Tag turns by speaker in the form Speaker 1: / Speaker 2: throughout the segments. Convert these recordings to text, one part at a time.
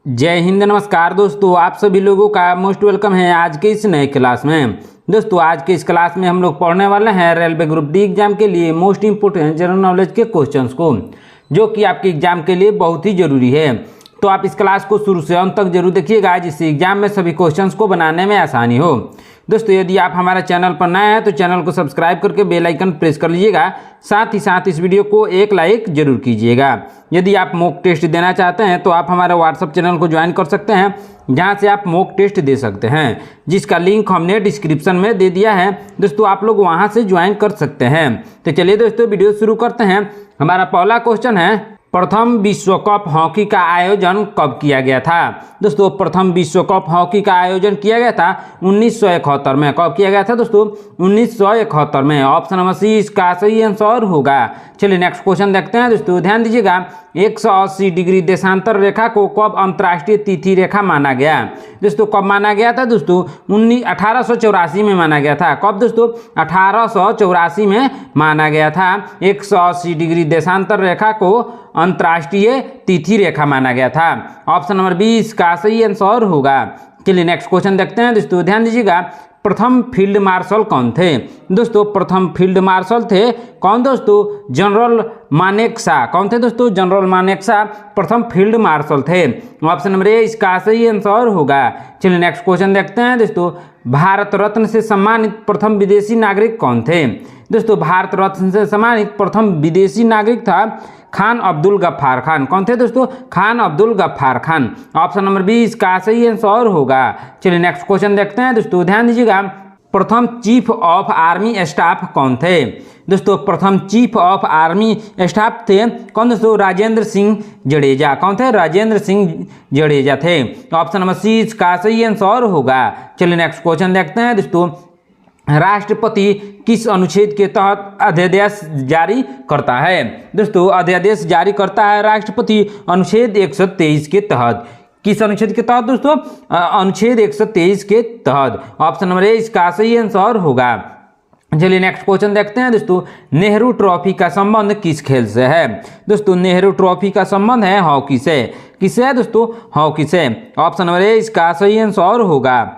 Speaker 1: जय हिंद। नमस्कार दोस्तों, आप सभी लोगों का मोस्ट वेलकम है आज के इस नए क्लास में। दोस्तों आज के इस क्लास में हम लोग पढ़ने वाले हैं रेलवे ग्रुप डी एग्जाम के लिए मोस्ट इंपोर्टेंट जनरल नॉलेज के क्वेश्चंस को, जो कि आपके एग्जाम के लिए बहुत ही जरूरी है। तो आप इस क्लास को शुरू से अंत तक जरूर देखिएगा, जिससे एग्जाम में सभी क्वेश्चंस को बनाने में आसानी हो। दोस्तों यदि आप हमारे चैनल पर नए हैं तो चैनल को सब्सक्राइब करके बेल आइकन प्रेस कर लीजिएगा। साथ ही साथ इस वीडियो को एक लाइक जरूर कीजिएगा। यदि आप मॉक टेस्ट देना चाहते हैं तो आप हमारे व्हाट्सएप चैनल को ज्वाइन कर सकते हैं, जहां से आप मॉक टेस्ट दे सकते हैं, जिसका लिंक हमने डिस्क्रिप्शन में दे दिया है। दोस्तों आप लोग वहां से ज्वाइन कर सकते हैं। तो चलिए दोस्तों वीडियो शुरू करते हैं। हमारा पहला क्वेश्चन है, प्रथम विश्व कप हॉकी का आयोजन कब किया गया था? दोस्तों प्रथम विश्व कप हॉकी का आयोजन किया गया था 1971 में। कब किया गया था दोस्तों? 1971 में। ऑप्शन नंबर सी इसका सही आंसर होगा। चलिए नेक्स्ट क्वेश्चन देखते हैं। दोस्तों ध्यान दीजिएगा, 180 डिग्री देशांतर रेखा को कब अंतर्राष्ट्रीय तिथि रेखा माना गया? दोस्तों कब माना गया था? दोस्तों 1884 में माना गया था। कब दोस्तों? 1884 में माना गया था। 180 डिग्री देशांतर रेखा को अंतर्राष्ट्रीय तिथि रेखा माना गया था। ऑप्शन नंबर 20 का सही आंसर होगा। चलिए नेक्स्ट क्वेश्चन देखते हैं। दोस्तों ध्यान दीजिएगा, प्रथम फील्ड मार्शल कौन थे? दोस्तों प्रथम फील्ड मार्शल थे कौन? दोस्तों जनरल मानेकशॉ। कौन थे दोस्तों? जनरल मानेकशॉ प्रथम फील्ड मार्शल थे। ऑप्शन नंबर ए इसका सही आंसर होगा। चलिए नेक्स्ट क्वेश्चन देखते हैं। दोस्तों भारत रत्न से सम्मानित प्रथम विदेशी नागरिक कौन थे? दोस्तों भारत रत्न से सम्मानित प्रथम विदेशी नागरिक था खान अब्दुल गफ्फार खान। कौन थे दोस्तों? खान अब्दुल गफ्फार खान। ऑप्शन नंबर 20 का सही आंसर होगा। चलिए नेक्स्ट क्वेश्चन देखते हैं। दोस्तों ध्यान दीजिएगा, प्रथम चीफ ऑफ आर्मी स्टाफ कौन थे? दोस्तों प्रथम चीफ ऑफ आर्मी स्टाफ थे कौन दोस्तों? राजेंद्र सिंह जडेजा। कौन थे? राजेंद्र सिंह जडेजा थे। ऑप्शन नंबर सी का सही आंसर होगा। चलिए नेक्स्ट क्वेश्चन देखते हैं। दोस्तों राष्ट्रपति किस अनुच्छेद के तहत अध्यादेश जारी करता है? दोस्तों अध्यादेश जारी करता है राष्ट्रपति अनुच्छेद 123 के तहत। किस अनुच्छेद के तहत दोस्तों? अनुच्छेद 123 के तहत। ऑप्शन नंबर ए इसका सही आंसर होगा। चलिए नेक्स्ट क्वेश्चन देखते हैं। दोस्तों नेहरू ट्रॉफी का संबंध किस खेल से है? दोस्तों नेहरू ट्रॉफी का संबंध है हॉकी से। किससे है दोस्तों? हॉकी से। ऑप्शन नंबर ए इसका सही आंसर होगा।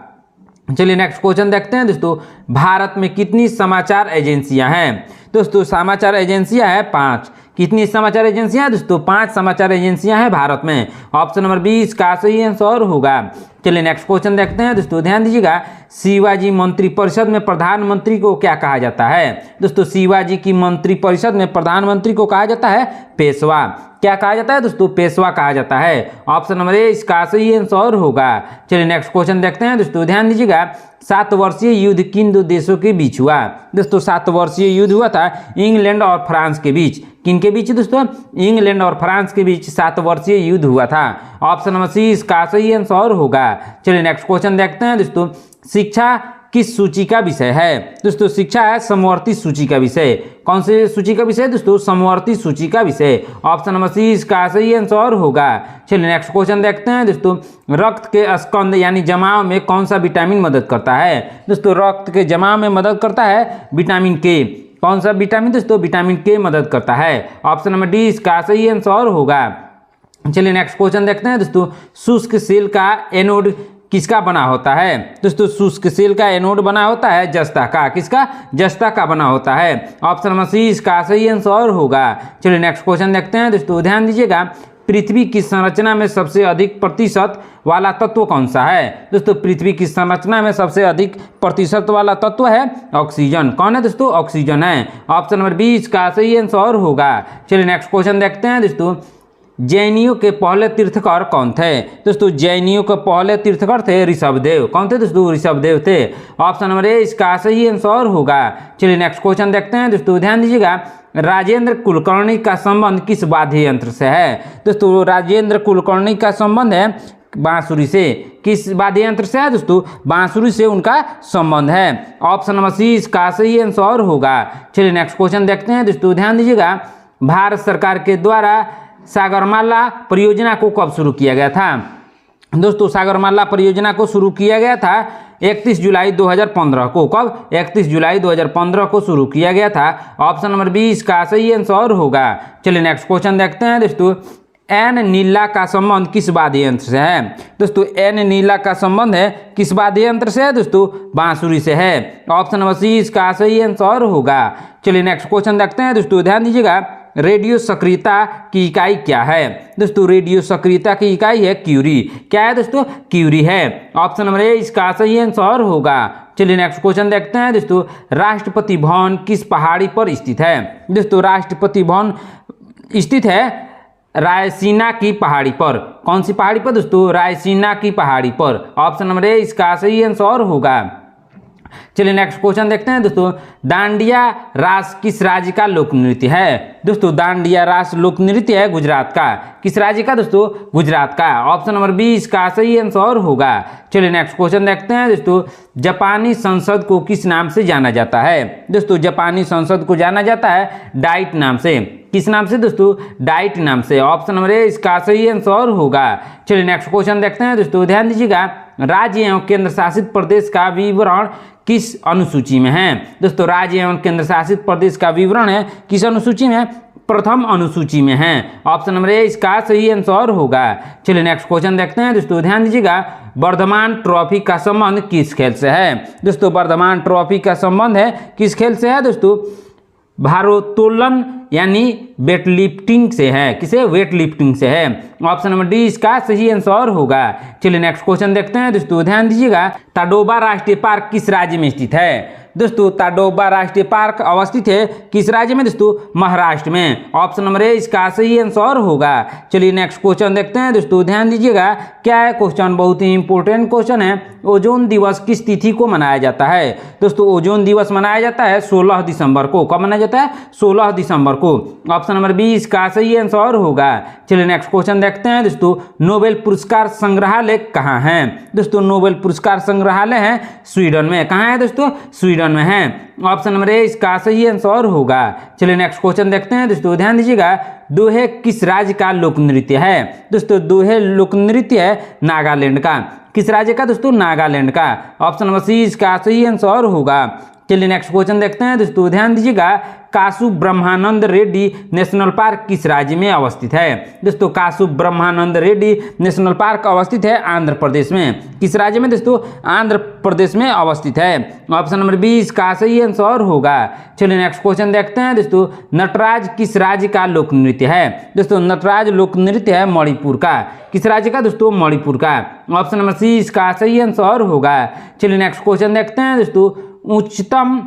Speaker 1: चलिए नेक्स्ट क्वेश्चन देखते हैं। दोस्तों भारत में कितनी समाचार एजेंसियां हैं? दोस्तों समाचार एजेंसियां हैं 5। कितनी समाचार एजेंसियां हैं दोस्तों? 5 समाचार एजेंसियां हैं भारत में। ऑप्शन नंबर 20 का सही आंसर होगा। चलिए नेक्स्ट क्वेश्चन देखते हैं। दोस्तों ध्यान दीजिएगा, शिवाजी मंत्रिपरिषद में प्रधानमंत्री को क्या कहा जाता है? दोस्तों शिवाजी की मंत्रिपरिषद में प्रधानमंत्री को कहा जाता है पेशवा। क्या कहा जाता है दोस्तों? पेशवा कहा जाता है। ऑप्शन नंबर ए इसका सही आंसर होगा। चलिए नेक्स्ट क्वेश्चन देखते हैं। दोस्तों ध्यान दीजिएगा, 7 वर्षीय युद्ध किन 2 देशों के बीच हुआ? दोस्तों 7 वर्षीय युद्ध हुआ था इंग्लैंड और फ्रांस के बीच। किन के बीच दोस्तों? इंग्लैंड और फ्रांस के बीच 7 वर्षीय युद्ध हुआ था। ऑप्शन नंबर सी इसका सही आंसर होगा। चलिए नेक्स्ट क्वेश्चन देखते हैं। दोस्तों शिक्षा किस सूची का विषय है? दोस्तों शिक्षा है समवर्ती सूची का विषय। कौन से सूची का विषय दोस्तों? समवर्ती सूची का विषय। ऑप्शन नंबर सी इसका सही आंसर होगा। चलिए नेक्स्ट क्वेश्चन देखते हैं। दोस्तों रक्त के स्कंद यानी जमाव में कौन सा विटामिन मदद करता है? दोस्तों रक्त के जमाव में मदद करता है विटामिन के। कौन सा विटामिन दोस्तों? विटामिन के मदद करता है। ऑप्शन नंबर डी इसका सही आंसर होगा। चलिए नेक्स्ट क्वेश्चन देखते हैं। दोस्तों शुष्क सेल का एनोड किसका बना होता है? दोस्तों शुष्क सेल का एनोड बना होता है जस्ता का। किसका? जस्ता का बना होता है। ऑप्शन नंबर सी इसका सही आंसर होगा। चलिए नेक्स्ट क्वेश्चन देखते हैं। दोस्तों ध्यान दीजिएगा, पृथ्वी की संरचना में सबसे अधिक प्रतिशत वाला तत्व कौन सा है? दोस्तों पृथ्वी की संरचना में सबसे अधिक प्रतिशत वाला तत्व है ऑक्सीजन। कौन है दोस्तों? ऑक्सीजन है। ऑप्शन नंबर 20 का सही आंसर होगा। चलिए नेक्स्ट क्वेश्चन देखते हैं। दोस्तों जैनियों के पहले तीर्थकर कौन थे? दोस्तों जैनियों के पहले तीर्थकर थे ऋषभदेव। कौन थे दोस्तों? ऋषभदेव थे। ऑप्शन नंबर ए इसका सही आंसर होगा। चलिए नेक्स्ट क्वेश्चन देखते हैं। दोस्तों ध्यान दीजिएगा, राजेंद्र कुलकर्णी का संबंध किस वाद्य यंत्र से है? दोस्तों राजेंद्र कुलकर्णी का संबंध है बांसुरी से। किस वाद्य यंत्र से है दोस्तों? बांसुरी से उनका संबंध है। ऑप्शन नंबर सी इसका सही आंसर होगा। चलिए नेक्स्ट क्वेश्चन देखते हैं। दोस्तों ध्यान दीजिएगा, भारत सरकार के द्वारा सागरमाला परियोजना को कब शुरू किया गया था? दोस्तों सागरमाला परियोजना को शुरू किया गया था 31 जुलाई 2015 को। कब? 31 जुलाई 2015 को शुरू किया गया था। ऑप्शन नंबर 20 का सही आंसर होगा। चलिए नेक्स्ट क्वेश्चन देखते हैं। दोस्तों एन नीला का संबंध किस वाद्य यंत्र से है? दोस्तों एन नीला का संबंध है किस वाद्य यंत्र से है? दोस्तों बांसुरी से है। ऑप्शन नंबर सी इसका सही आंसर होगा। चलिए नेक्स्ट क्वेश्चन देखते हैं दोस्तों, ध्यान दीजिएगा। रेडियो सक्रियता की इकाई क्या है? दोस्तों रेडियो सक्रियता की इकाई है क्यूरी। क्या है दोस्तों? क्यूरी है। ऑप्शन नंबर ए इसका सही आंसर होगा। चलिए नेक्स्ट क्वेश्चन देखते हैं दोस्तों, राष्ट्रपति भवन किस पहाड़ी पर स्थित है? दोस्तों राष्ट्रपति भवन स्थित है रायसीना की पहाड़ी पर। कौन सी पहाड़ी पर दोस्तों? रायसीना की पहाड़ी पर। ऑप्शन नंबर ए इसका सही आंसर होगा। चलिए नेक्स्ट क्वेश्चन देखते हैं दोस्तों, दांडिया रास किस राज्य का लोक नृत्य है? दोस्तों दांडिया रास लोक नृत्य है गुजरात का। किस राज्य का दोस्तों? गुजरात का। ऑप्शन नंबर बी इसका सही आंसर होगा। चलिए नेक्स्ट क्वेश्चन देखते हैं दोस्तों, जापानी संसद को किस नाम से जाना जाता है? दोस्तों जापानी संसद को जाना जाता है डाइट नाम से। किस नाम से दोस्तों? डाइट नाम से। ऑप्शन नंबर ए इसका सही आंसर होगा। चलिए नेक्स्ट क्वेश्चन देखते हैं दोस्तों, ध्यान दीजिएगा। राज्य एवं केंद्र शासित प्रदेश का विवरण किस अनुसूची में है? दोस्तों राज्य एवं केंद्र शासित प्रदेश का विवरण है किस अनुसूची में? प्रथम अनुसूची में है। ऑप्शन नंबर ए इसका सही आंसर होगा। चलिए नेक्स्ट क्वेश्चन देखते हैं दोस्तों, ध्यान दीजिएगा। वर्धमान ट्रॉफी का संबंध किस खेल से है? दोस्तों वर्धमान ट्रॉफी का संबंध है किस खेल से है? दोस्तों भारोत्तोलन यानी वेट लिफ्टिंग से है। किसे? वेट लिफ्टिंग से है। ऑप्शन नंबर डी इसका सही आंसर होगा। चलिए नेक्स्ट क्वेश्चन देखते हैं दोस्तों, ध्यान दीजिएगा। ताडोबा राष्ट्रीय पार्क किस राज्य में स्थित है? दोस्तों ताडोबा राष्ट्रीय पार्क अवस्थित है किस राज्य में दोस्तों? महाराष्ट्र में। ऑप्शन नंबर ए इसका सही आंसर होगा। चलिए नेक्स्ट क्वेश्चन देखते हैं दोस्तों, ध्यान दीजिएगा। क्या है क्वेश्चन? बहुत ही इंपॉर्टेंट क्वेश्चन है। ओजोन दिवस किस तिथि को मनाया जाता है? दोस्तों ओजोन दिवस मनाया जाता है 16 दिसंबर को। कब मनाया जाता है? 16 दिसंबर को। ऑप्शन नंबर बी इसका सही आंसर होगा। चलिए नेक्स्ट क्वेश्चन देखते हैं दोस्तों, नोबेल पुरस्कार संग्रहालय कहाँ है? दोस्तों नोबेल पुरस्कार संग्रहालय है स्वीडन में। कहाँ है दोस्तों? स्वीडन में है। ऑप्शन नंबर ए इसका सही आंसर होगा। चलिए नेक्स्ट क्वेश्चन देखते हैं दोस्तों, ध्यान दीजिएगा। दोहे किस राज्य का लोक नृत्य है? दोस्तों दोहे लोक नृत्य है नागालैंड का। किस राज्य का दोस्तों? नागालैंड का। ऑप्शन नंबर सी इसका सही आंसर होगा। चलिए नेक्स्ट क्वेश्चन देखते हैं दोस्तों, ध्यान दीजिएगा। कासु ब्रह्मानंद रेड्डी नेशनल पार्क किस राज्य में अवस्थित है? दोस्तों कासु ब्रह्मानंद रेड्डी नेशनल पार्क अवस्थित है आंध्र प्रदेश में। किस राज्य में दोस्तों? आंध्र प्रदेश में अवस्थित है। ऑप्शन नंबर बी इसका सही आंसर होगा। चलिए नेक्स्ट क्वेश्चन देखते हैं दोस्तों, नटराज किस राज्य का लोक नृत्य है? दोस्तों नटराज लोक नृत्य है मणिपुर का। किस राज्य का दोस्तों? मणिपुर का। ऑप्शन नंबर सी इसका सही आंसर होगा। चलिए नेक्स्ट क्वेश्चन देखते हैं दोस्तों, उच्चतम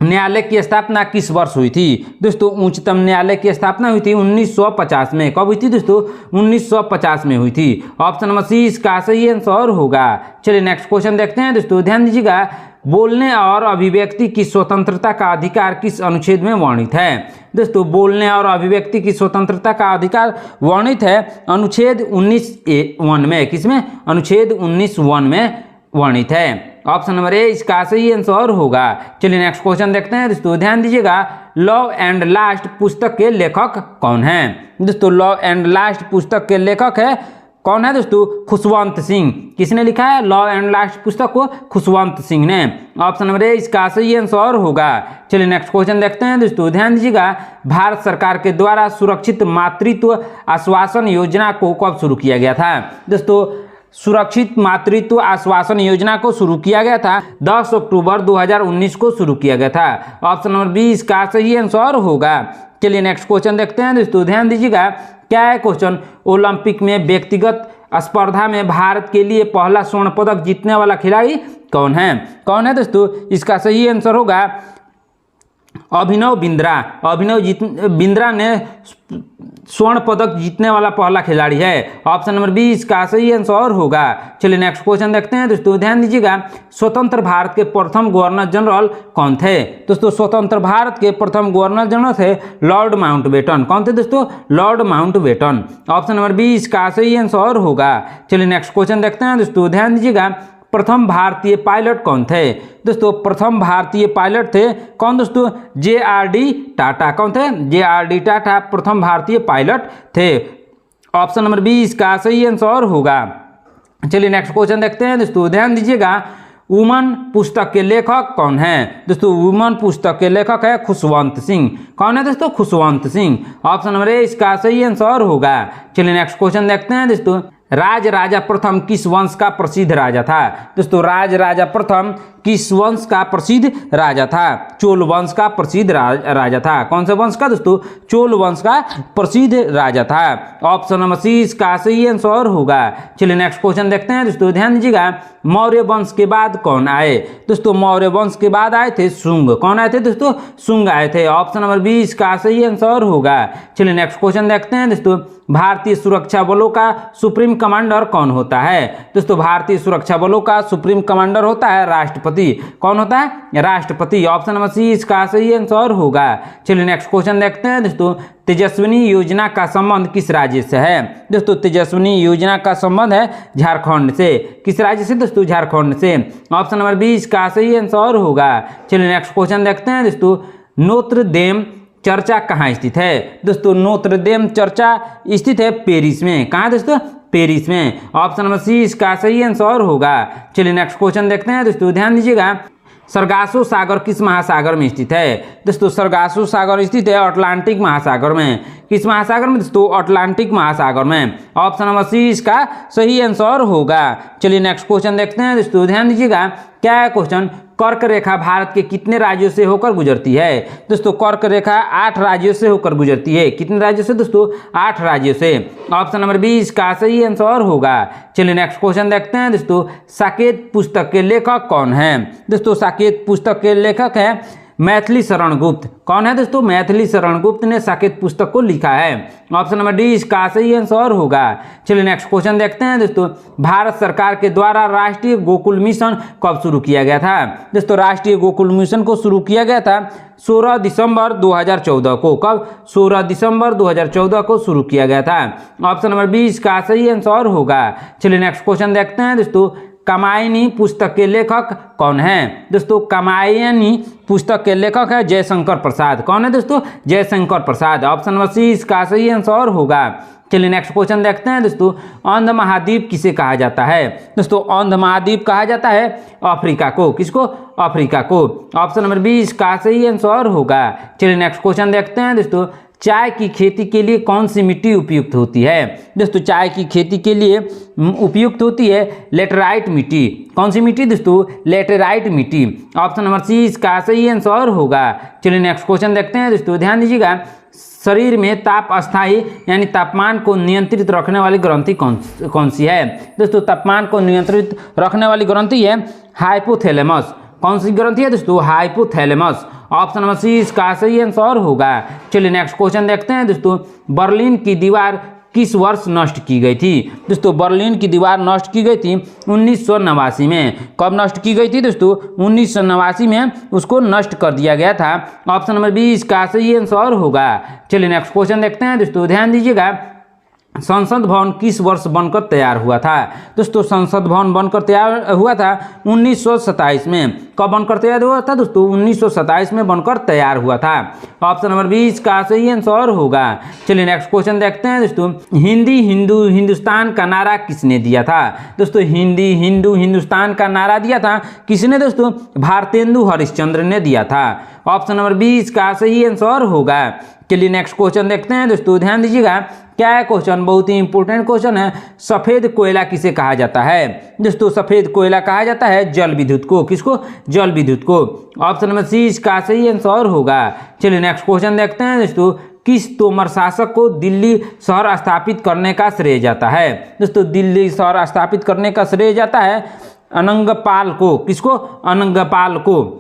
Speaker 1: न्यायालय की स्थापना किस वर्ष हुई थी? दोस्तों उच्चतम न्यायालय की स्थापना हुई थी 1950 में। कब हुई थी दोस्तों? 1950 में हुई थी। ऑप्शन नंबर सी इसका सही आंसर होगा। चलिए नेक्स्ट क्वेश्चन देखते हैं दोस्तों, ध्यान दीजिएगा। बोलने और अभिव्यक्ति की स्वतंत्रता का अधिकार किस अनुच्छेद में वर्णित है? दोस्तों बोलने और अभिव्यक्ति की स्वतंत्रता का अधिकार वर्णित है अनुच्छेद 19(1) में। किसमें? अनुच्छेद 19(1) में वर्णित है। ऑप्शन नंबर ए इसका सही आंसर होगा। चलिए नेक्स्ट क्वेश्चन देखते हैं दोस्तों, ध्यान दीजिएगा। लव एंड लास्ट पुस्तक के लेखक कौन है? दोस्तों लव एंड लास्ट पुस्तक के लेखक है कौन है दोस्तों? खुशवंत सिंह। किसने लिखा है लव एंड लास्ट पुस्तक को? खुशवंत सिंह ने। ऑप्शन नंबर ए इसका सही आंसर होगा। चलिए नेक्स्ट क्वेश्चन देखते हैं दोस्तों, ध्यान दीजिएगा। भारत सरकार के द्वारा सुरक्षित मातृत्व आश्वासन योजना को कब शुरू किया गया था? दोस्तों सुरक्षित मातृत्व आश्वासन योजना को शुरू किया गया था 10 अक्टूबर 2019 को शुरू किया गया था। ऑप्शन नंबर बी इसका सही आंसर होगा। चलिए नेक्स्ट क्वेश्चन देखते हैं दोस्तों, ध्यान दीजिएगा। क्या है क्वेश्चन? ओलंपिक में व्यक्तिगत स्पर्धा में भारत के लिए पहला स्वर्ण पदक जीतने वाला खिलाड़ी कौन है? कौन है दोस्तों? इसका सही आंसर होगा अभिनव बिंद्रा। बिंद्रा ने स्वर्ण पदक जीतने वाला पहला खिलाड़ी है। ऑप्शन नंबर बी इसका सही आंसर होगा। चलिए नेक्स्ट क्वेश्चन देखते हैं दोस्तों, ध्यान दीजिएगा। स्वतंत्र भारत के प्रथम गवर्नर जनरल कौन थे? दोस्तों स्वतंत्र भारत के प्रथम गवर्नर जनरल थे लॉर्ड माउंटबेटन। कौन थे दोस्तों? Lord Mountbatten. Option number B इसका सही आंसर होगा। चलिए नेक्स्ट क्वेश्चन देखते हैं दोस्तों, ध्यान दीजिएगा। प्रथम भारतीय पायलट कौन थे? दोस्तों प्रथम भारतीय पायलट थे कौन दोस्तों? JRD टाटा। कौन थे? JRD टाटा प्रथम भारतीय पायलट थे। ऑप्शन नंबर बी इसका सही आंसर होगा। चलिए नेक्स्ट क्वेश्चन देखते हैं दोस्तों, ध्यान दीजिएगा। वुमन पुस्तक के लेखक कौन है? दोस्तों वुमन पुस्तक के लेखक है खुशवंत सिंह। कौन है दोस्तों? Khushwant Singh. Option number A इसका सही आंसर होगा। चलिए नेक्स्ट क्वेश्चन देखते हैं दोस्तों। राज राजा प्रथम किस वंश का प्रसिद्ध राजा था? दोस्तों राज राजा प्रथम किस वंश का प्रसिद्ध राजा था? चोल वंश का प्रसिद्ध राजा था। कौन सा वंश का दोस्तों? चोल वंश का प्रसिद्ध राजा था। ऑप्शन नंबर सी इसका सही आंसर होगा। चलिए नेक्स्ट क्वेश्चन देखते हैं दोस्तों, ध्यान दीजिएगा। मौर्य वंश के बाद कौन आए? दोस्तों मौर्य वंश के बाद आए थे शुंग। कौन आए थे दोस्तों? शुंग आए थे। ऑप्शन नंबर बी इसका सही आंसर होगा। चलिए नेक्स्ट क्वेश्चन देखते हैं दोस्तों। भारतीय सुरक्षा बलों का सुप्रीम कमांडर कौन होता है? दोस्तों भारतीय सुरक्षा बलों का सुप्रीम कमांडर होता है राष्ट्रपति। कौन होता है? राष्ट्रपति। ऑप्शन नंबर सी इसका सही आंसर होगा। चलिए नेक्स्ट क्वेश्चन देखते हैं दोस्तों। तेजस्विनी योजना का संबंध किस राज्य से है? दोस्तों तेजस्विनी योजना का संबंध है झारखंड से। किस राज्य से दोस्तों? झारखंड से। ऑप्शन नंबर बी इसका सही आंसर होगा। चलिए नेक्स्ट क्वेश्चन देखते हैं दोस्तों। नोत्र डेम चर्चा कहाँ स्थित है? दोस्तों नोत्र डेम चर्चा स्थित है पेरिस में। कहाँ दोस्तों? पेरिस में। ऑप्शन नंबर सी इसका सही आंसर होगा। चलिए नेक्स्ट क्वेश्चन देखते हैं दोस्तों, ध्यान दीजिएगा। सरगासो सागर किस महासागर में स्थित है? दोस्तों सरगासो सागर स्थित है अटलांटिक महासागर में। किस महासागर में दोस्तों? अटलांटिक महासागर में। ऑप्शन नंबर सी इसका सही आंसर होगा। चलिए नेक्स्ट क्वेश्चन देखते हैं दोस्तों, ध्यान दीजिएगा। क्या है क्वेश्चन? कर्क रेखा भारत के कितने राज्यों से होकर गुजरती है? दोस्तों कर्क रेखा 8 राज्यों से होकर गुजरती है। कितने राज्यों से दोस्तों? 8 राज्यों से। ऑप्शन नंबर बी इसका सही आंसर होगा। चलिए नेक्स्ट क्वेश्चन देखते हैं दोस्तों। साकेत पुस्तक के लेखक कौन है? दोस्तों साकेत पुस्तक के लेखक है मैथिली शरण गुप्त। कौन है दोस्तों? मैथिली शरण गुप्त ने साकेत पुस्तक को लिखा है। ऑप्शन नंबर डी इसका सही आंसर होगा। चलिए नेक्स्ट क्वेश्चन देखते हैं दोस्तों। भारत सरकार के द्वारा राष्ट्रीय गोकुल मिशन कब शुरू किया गया था? दोस्तों राष्ट्रीय गोकुल मिशन को शुरू किया गया था 16 दिसंबर 2014 को। कब? 16 दिसंबर 2014 को शुरू किया गया था। ऑप्शन नंबर बी इसका सही आंसर होगा। चलिए नेक्स्ट क्वेश्चन देखते हैं दोस्तों। कामायनी पुस्तक के लेखक कौन है? दोस्तों कामायनी पुस्तक के लेखक है जयशंकर प्रसाद। कौन है दोस्तों? Jaishankar Prasad. Option number C इसका सही आंसर होगा। चलिए नेक्स्ट क्वेश्चन देखते हैं दोस्तों। अंध महाद्वीप किसे कहा जाता है? दोस्तों अंध महाद्वीप कहा जाता है अफ्रीका को। किसको? अफ्रीका को। ऑप्शन नंबर बी इसका सही आंसर होगा। चलिए नेक्स्ट क्वेश्चन देखते हैं दोस्तों। चाय की खेती के लिए कौन सी मिट्टी उपयुक्त होती है? दोस्तों चाय की खेती के लिए उपयुक्त होती है लेटेराइट मिट्टी। कौन सी मिट्टी दोस्तों? लेटेराइट मिट्टी। ऑप्शन नंबर सी इसका सही आंसर होगा। चलिए नेक्स्ट क्वेश्चन देखते हैं दोस्तों, ध्यान दीजिएगा। शरीर में ताप अस्थायी यानी तापमान को नियंत्रित रखने वाली ग्रंथि कौन सी है? दोस्तों तापमान को नियंत्रित रखने वाली ग्रंथि है हाइपोथैलेमस। कौन सी ग्रंथि है दोस्तों? हाइपोथैलेमस। ऑप्शन नंबर सी इसका सही आंसर होगा। चलिए नेक्स्ट क्वेश्चन देखते हैं दोस्तों। बर्लिन की दीवार किस वर्ष नष्ट की गई थी? दोस्तों बर्लिन की दीवार नष्ट की गई थी 1989 में। कब नष्ट की गई थी दोस्तों? 1989 में उसको नष्ट कर दिया गया था। ऑप्शन नंबर बी इसका सही आंसर होगा। चलिए नेक्स्ट क्वेश्चन देखते हैं दोस्तों, ध्यान दीजिएगा। संसद भवन किस वर्ष बनकर तैयार हुआ था? दोस्तों संसद भवन बनकर तैयार हुआ था 1927 में। कब बनकर तैयार हुआ था दोस्तों? 1927 में बनकर तैयार हुआ था। ऑप्शन नंबर 20 का सही आंसर होगा। चलिए नेक्स्ट क्वेश्चन देखते हैं दोस्तों। हिंदी हिंदू हिंदुस्तान का नारा किसने दिया था? दोस्तों हिंदी हिंदू हिंदुस्तान का नारा दिया था किसने दोस्तों? भारतेंदु हरिश्चंद्र ने दिया था। ऑप्शन नंबर 20 का सही आंसर होगा। चलिए नेक्स्ट क्वेश्चन देखते हैं दोस्तों, ध्यान दीजिएगा। क्या है क्वेश्चन? बहुत ही इंपॉर्टेंट क्वेश्चन है। सफेद कोयला किसे कहा जाता है? दोस्तों सफेद कोयला कहा जाता है जल विद्युत को। किसको? जल विद्युत को। ऑप्शन नंबर सी इसका सही आंसर होगा। चलिए नेक्स्ट क्वेश्चन देखते हैं दोस्तों। किस तोमर शासक को दिल्ली शहर स्थापित करने का श्रेय जाता है? दोस्तों दिल्ली शहर स्थापित करने का श्रेय जाता है अनंगपाल को। किसको? अनंगपाल को,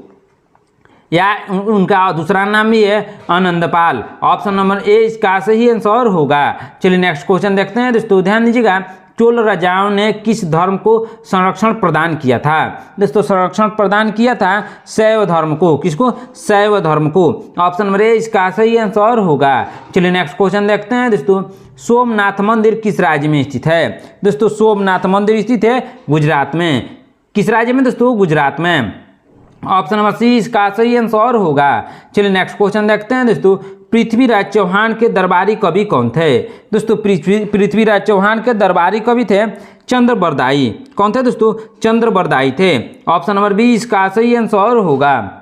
Speaker 1: या उनका दूसरा नाम भी है आनंदपाल। ऑप्शन नंबर ए इसका सही आंसर होगा। चलिए नेक्स्ट क्वेश्चन देखते हैं दोस्तों, ध्यान दीजिएगा। चोल राजाओं ने किस धर्म को संरक्षण प्रदान किया था? दोस्तों संरक्षण प्रदान किया था शैव धर्म को। किसको? शैव धर्म को। ऑप्शन नंबर ए इसका सही आंसर होगा। चलिए नेक्स्ट क्वेश्चन देखते हैं दोस्तों। सोमनाथ मंदिर किस राज्य में स्थित है? दोस्तों सोमनाथ मंदिर स्थित है गुजरात में। किस राज्य में दोस्तों? गुजरात में। ऑप्शन नंबर सी इसका सही आंसर होगा। चलिए नेक्स्ट क्वेश्चन देखते हैं दोस्तों। पृथ्वीराज चौहान के दरबारी कवि कौन थे? दोस्तों पृथ्वीराज चौहान के दरबारी कवि थे चंद्रबरदाई। कौन थे दोस्तों? चंद्रबरदाई थे। ऑप्शन नंबर बी इसका सही आंसर होगा।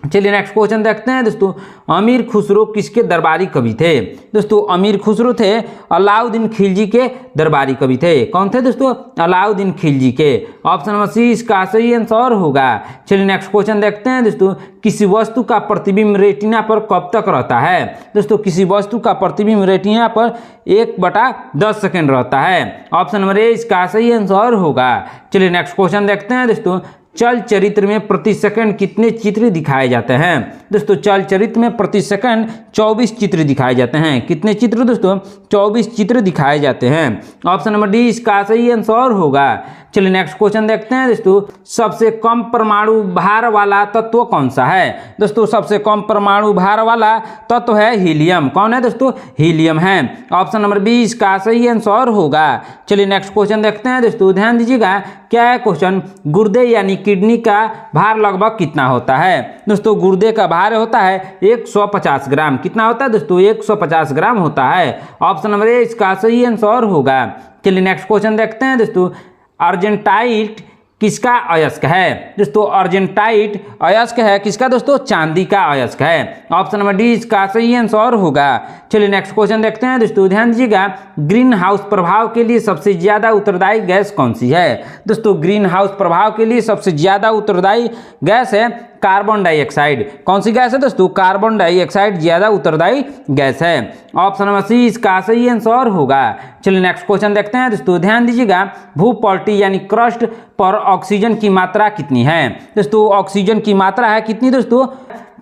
Speaker 1: चलिए नेक्स्ट क्वेश्चन देखते हैं दोस्तों, अमीर खुसरो किसके दरबारी कवि थे? दोस्तों अमीर खुसरो थे अलाउद्दीन खिलजी के दरबारी कवि थे। कौन थे दोस्तों? अलाउद्दीन खिलजी के। ऑप्शन नंबर सी इसका सही आंसर होगा। चलिए नेक्स्ट क्वेश्चन देखते हैं दोस्तों, किसी वस्तु का प्रतिबिंब रेटिना पर कब तक रहता है? दोस्तों किसी वस्तु का प्रतिबिंब रेटिना पर 1/10 सेकेंड रहता है। ऑप्शन नंबर ए इसका सही आंसर होगा। चलिए नेक्स्ट क्वेश्चन देखते हैं दोस्तों, चल चरित्र में प्रति सेकंड कितने चित्र दिखाए जाते हैं? दोस्तों चल चरित्र में प्रति सेकंड 24 चित्र दिखाए जाते हैं। कितने चित्र दोस्तों? 24 चित्र दिखाए जाते हैं। ऑप्शन नंबर डी इसका सही आंसर होगा। चलिए नेक्स्ट क्वेश्चन देखते हैं दोस्तों, सबसे कम परमाणु भार वाला तत्व कौन सा है? दोस्तों सबसे कम परमाणु भार वाला तत्व है हीलियम। कौन है दोस्तों? हीलियम है। ऑप्शन नंबर बी इसका सही आंसर होगा। चलिए नेक्स्ट क्वेश्चन देखते हैं दोस्तों, ध्यान दीजिएगा क्या है क्वेश्चन, गुर्दे यानी किडनी का भार लगभग कितना होता है? दोस्तों गुर्दे का भार होता है 150 ग्राम। कितना होता है दोस्तों? 150 ग्राम होता है। ऑप्शन नंबर ए इसका सही आंसर होगा। चलिए नेक्स्ट क्वेश्चन देखते हैं दोस्तों, अर्जेंटाइट किसका अयस्क है? दोस्तों अर्जेंटाइट अयस्क है किसका दोस्तों? चांदी का अयस्क है। ऑप्शन नंबर डी इसका सही आंसर होगा। चलिए नेक्स्ट क्वेश्चन देखते हैं दोस्तों, ध्यान दीजिएगा ग्रीन हाउस प्रभाव के लिए सबसे ज्यादा उत्तरदायी गैस कौन सी है? दोस्तों ग्रीन हाउस प्रभाव के लिए सबसे ज्यादा उत्तरदायी गैस है कार्बन डाइऑक्साइड। कौन सी गैस है दोस्तों? कार्बन डाइऑक्साइड ज्यादा उत्तरदायी गैस है। ऑप्शन नंबर सी इसका सही आंसर होगा। चलिए नेक्स्ट क्वेश्चन देखते हैं दोस्तों, ध्यान दीजिएगा भूपल्टी यानी क्रस्ट पर ऑक्सीजन की मात्रा कितनी है? दोस्तों ऑक्सीजन की मात्रा है कितनी दोस्तों?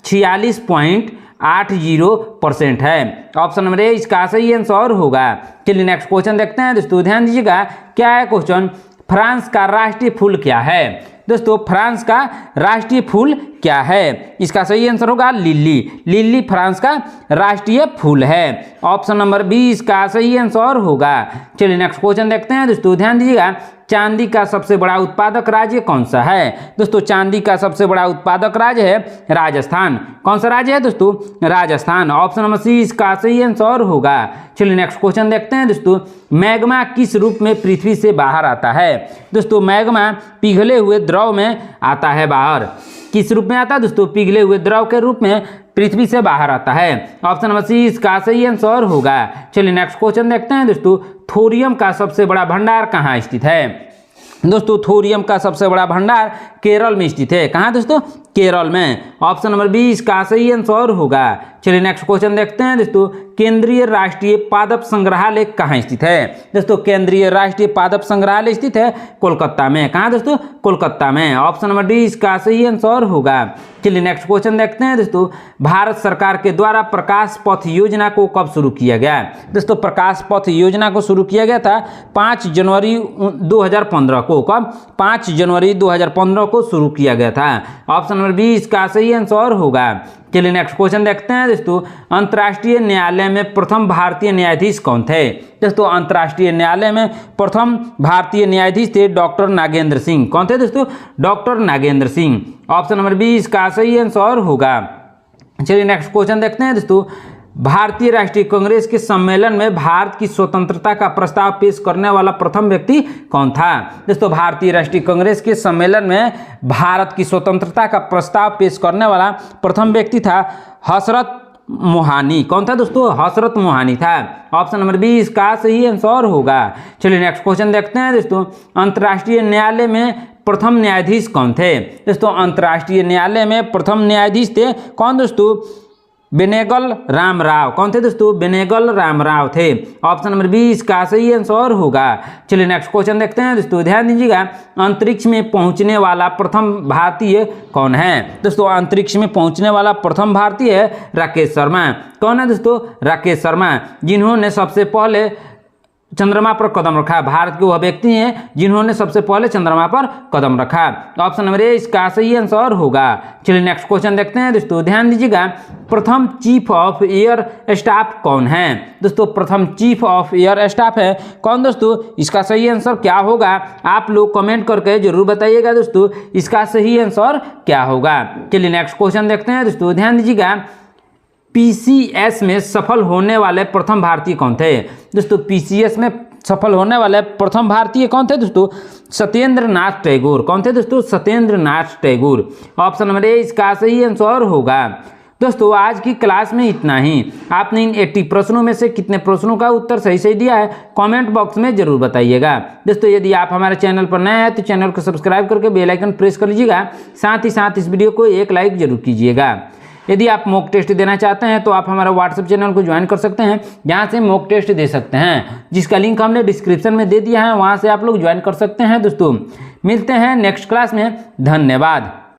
Speaker 1: 46.80% है। ऑप्शन नंबर ए इसका सही आंसर होगा। चलिए नेक्स्ट क्वेश्चन देखते हैं दोस्तों, ध्यान दीजिएगा क्या है क्वेश्चन, फ्रांस का राष्ट्रीय फूल क्या है? दोस्तों फ्रांस का राष्ट्रीय फूल क्या है? इसका सही आंसर होगा लिली। लिली फ्रांस का राष्ट्रीय फूल है। ऑप्शन नंबर बी इसका सही आंसर होगा। चलिए नेक्स्ट क्वेश्चन देखते हैं दोस्तों, ध्यान दीजिएगा चांदी का सबसे बड़ा उत्पादक राज्य कौन सा है? दोस्तों चांदी का सबसे बड़ा उत्पादक राज्य है राजस्थान। कौन सा राज्य है दोस्तों? राजस्थान। ऑप्शन नंबर सी इसका सही आंसर होगा। चलिए नेक्स्ट क्वेश्चन देखते हैं दोस्तों, मैग्मा किस रूप में पृथ्वी से बाहर आता है? दोस्तों मैग्मा पिघले हुए द्रव में आता है बाहर। किस रूप में आता है दोस्तों? पिघले हुए द्रव के रूप में पृथ्वी से बाहर आता है। ऑप्शन नंबर सी इसका सही आंसर होगा। चलिए नेक्स्ट क्वेश्चन देखते हैं दोस्तों, थोरियम का सबसे बड़ा भंडार कहाँ स्थित है? दोस्तों थोरियम का सबसे बड़ा भंडार केरल में स्थित है। कहाँ दोस्तों? केरल में। ऑप्शन नंबर बी इसका सही आंसर होगा। चलिए नेक्स्ट क्वेश्चन देखते हैं दोस्तों, केंद्रीय राष्ट्रीय पादप संग्रहालय कहाँ स्थित है? दोस्तों केंद्रीय राष्ट्रीय पादप संग्रहालय स्थित है कोलकाता में। कहाँ दोस्तों? कोलकाता में। ऑप्शन नंबर डी इसका सही आंसर होगा। चलिए नेक्स्ट क्वेश्चन देखते हैं दोस्तों, भारत सरकार के द्वारा प्रकाश पथ योजना को कब शुरू किया गया? दोस्तों प्रकाश पथ योजना को शुरू किया गया था 5 जनवरी 2015 को। कब? 5 जनवरी 2015 को शुरू किया गया था। ऑप्शन नंबर बी इसका सही आंसर होगा। चलिए नेक्स्ट क्वेश्चन देखते हैं दोस्तों, अंतर्राष्ट्रीय न्यायालय में प्रथम भारतीय न्यायाधीश कौन थे? दोस्तों अंतर्राष्ट्रीय न्यायालय में प्रथम भारतीय न्यायाधीश थे डॉक्टर नागेंद्र सिंह। कौन थे दोस्तों? Doctor Nagendra Singh. Option number B इसका सही आंसर होगा। चलिए नेक्स्ट क्वेश्चन देखते हैं दोस्तों, भारतीय राष्ट्रीय कांग्रेस के सम्मेलन में भारत की स्वतंत्रता का प्रस्ताव पेश करने वाला प्रथम व्यक्ति कौन था? दोस्तों भारतीय राष्ट्रीय कांग्रेस के सम्मेलन में भारत की स्वतंत्रता का प्रस्ताव पेश करने वाला प्रथम व्यक्ति था हसरत मोहानी। कौन था दोस्तों? हसरत मोहानी था। ऑप्शन नंबर बी इसका सही आंसर होगा। चलिए नेक्स्ट क्वेश्चन देखते हैं दोस्तों, अंतर्राष्ट्रीय न्यायालय में प्रथम न्यायाधीश कौन थे? दोस्तों अंतर्राष्ट्रीय न्यायालय में प्रथम न्यायाधीश थे कौन दोस्तों? बेनेगल राम राव। कौन थे दोस्तों? बेनेगल राम राव थे। ऑप्शन नंबर बी इसका सही आंसर होगा। चलिए नेक्स्ट क्वेश्चन देखते हैं दोस्तों, ध्यान दीजिएगा अंतरिक्ष में पहुंचने वाला प्रथम भारतीय कौन है? दोस्तों अंतरिक्ष में पहुंचने वाला प्रथम भारतीय है राकेश शर्मा। कौन है दोस्तों? राकेश शर्मा, जिन्होंने सबसे पहले चंद्रमा पर कदम रखा। भारत के वह व्यक्ति हैं जिन्होंने सबसे पहले चंद्रमा पर कदम रखा। ऑप्शन नंबर ए इसका सही आंसर होगा। चलिए नेक्स्ट क्वेश्चन देखते हैं दोस्तों, ध्यान दीजिएगा प्रथम चीफ ऑफ एयर स्टाफ कौन है? दोस्तों प्रथम चीफ ऑफ एयर स्टाफ है कौन दोस्तों? इसका सही आंसर क्या होगा? आप लोग कमेंट करके जरूर बताइएगा दोस्तों, इसका सही आंसर क्या होगा। चलिए नेक्स्ट क्वेश्चन देखते हैं दोस्तों, ध्यान दीजिएगा पीसीएस में सफल होने वाले प्रथम भारतीय कौन थे? दोस्तों पीसीएस में सफल होने वाले प्रथम भारतीय कौन थे दोस्तों? सत्येंद्र नाथ टैगोर। कौन थे दोस्तों? Satyendra Nath Tagore. Option number A इसका सही आंसर होगा। दोस्तों आज की क्लास में इतना ही। आपने इन 80 प्रश्नों में से कितने प्रश्नों का उत्तर सही सही दिया है कमेंट बॉक्स में जरूर बताइएगा। दोस्तों यदि आप हमारे चैनल पर नए हैं तो चैनल को सब्सक्राइब करके बेल आइकन प्रेस कर लीजिएगा। साथ ही साथ इस वीडियो को एक लाइक जरूर कीजिएगा। यदि आप मॉक टेस्ट देना चाहते हैं तो आप हमारा व्हाट्सएप चैनल को ज्वाइन कर सकते हैं, जहां से मॉक टेस्ट दे सकते हैं, जिसका लिंक हमने डिस्क्रिप्शन में दे दिया है, वहां से आप लोग ज्वाइन कर सकते हैं। दोस्तों मिलते हैं नेक्स्ट क्लास में। धन्यवाद।